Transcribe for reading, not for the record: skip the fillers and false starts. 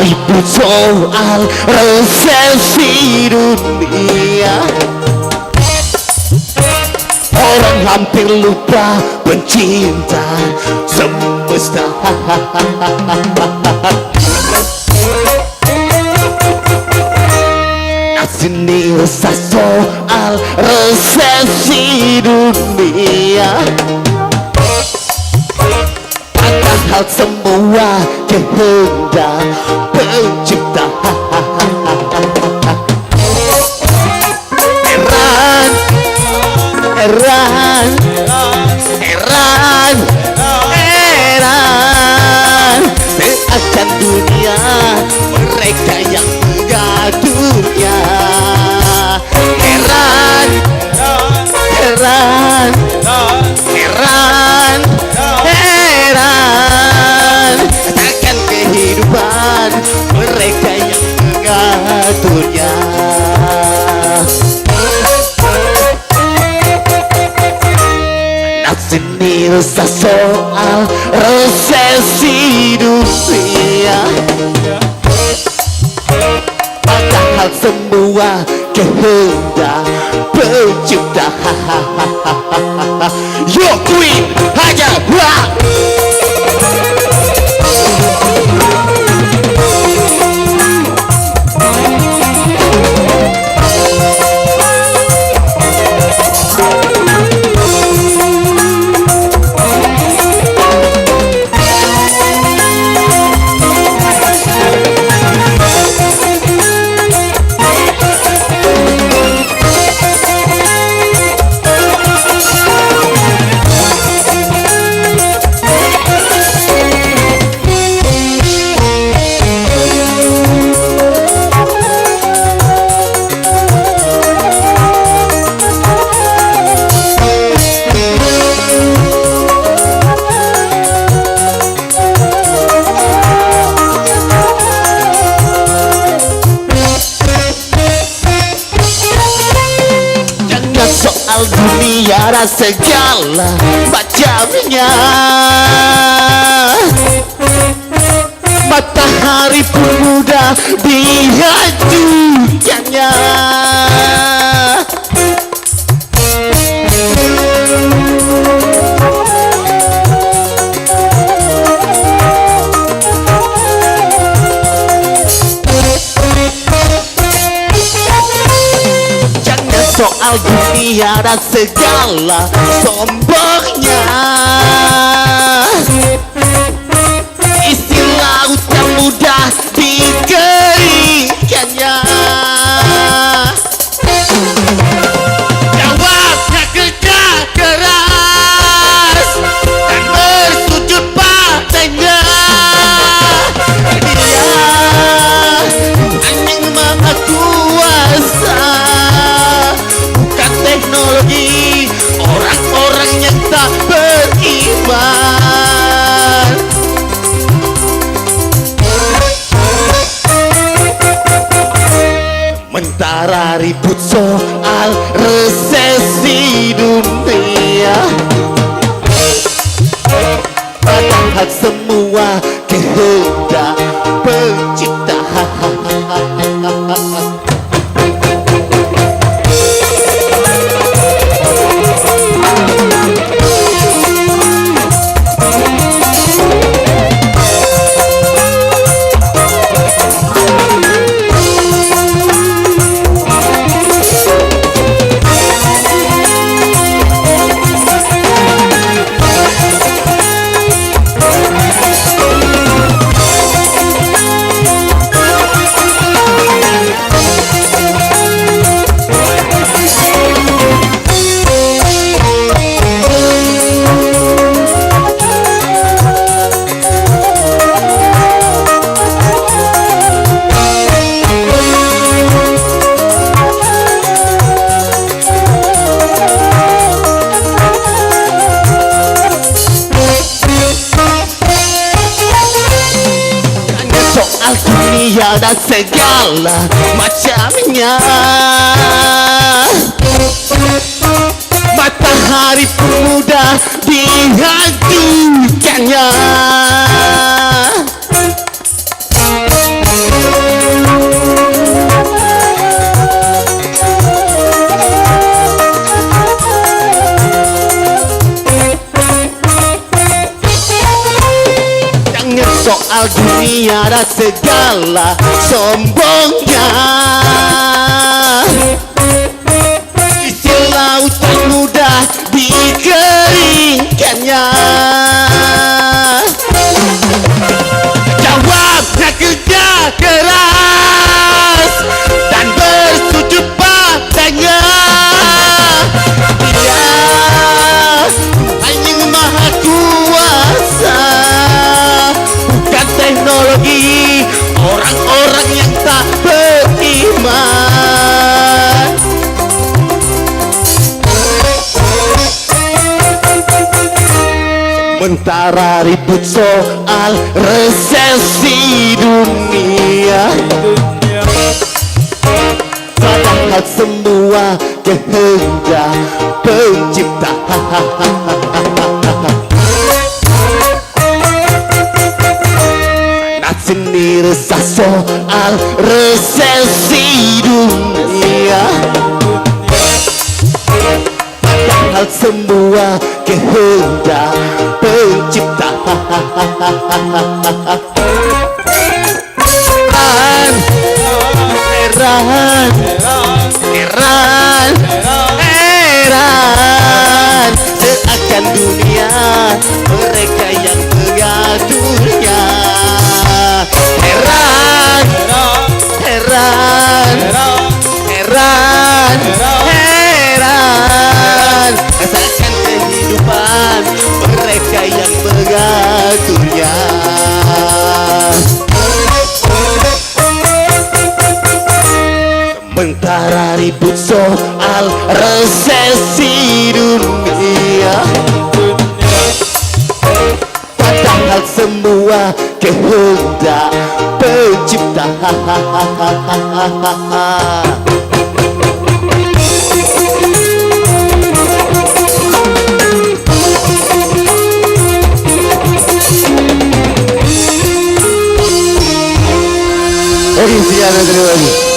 ribut soal resesi dunia. Orang hampir lupa pencinta semesta. Sini resah soal resesi dunia. Padahal semua kehendak pencipta. Heran, heran, heran, heran, seakan dunia mereka yang mengaturnya. Heran, heran, heran, heran, takkan kehidupan mereka yang mengaturnya. Nak sini resah soal resesi dunia. Padahal semua kehendak pencipta. Yo Queen hanya buat. Soal dunia dan segala macamnya. Matahari pun mudah dihancurkannya. Soal dunia dan segala sombongnya. Isi laut yang mudah dikeringkannya. Jawabnya kerja keras dan bersujud padanya. Dia hanya maha kuasa, teknologi, orang-orang yang tak beriman. Mentara ribut soal resesi dunia. Padahal semua kehendak pencipta. Dunia dan segala macamnya. Matahari pun mudah dihancurkannya. soal dunia dan segala sombongnya. Isi lautan mudah dikeringkannya. Jawabnya kerja keras dan bersujud padanya. Dia hanya maha kuasa, bukan teknologi orang-orang yang tak beriman. Sementara ribut soal resesi dunia, padahal semua kehendak pencipta. Nak sini resah soal resesi dunia, padahal semua kehendak pencipta. Heran seakan dunia mereka yang mengaturnya. Heran seakan kehidupan mereka yang mengaturnya. Sementara ribut soal resesi dunia, padahal semua kehendak pencipta. Oke, sekian, terima kasih.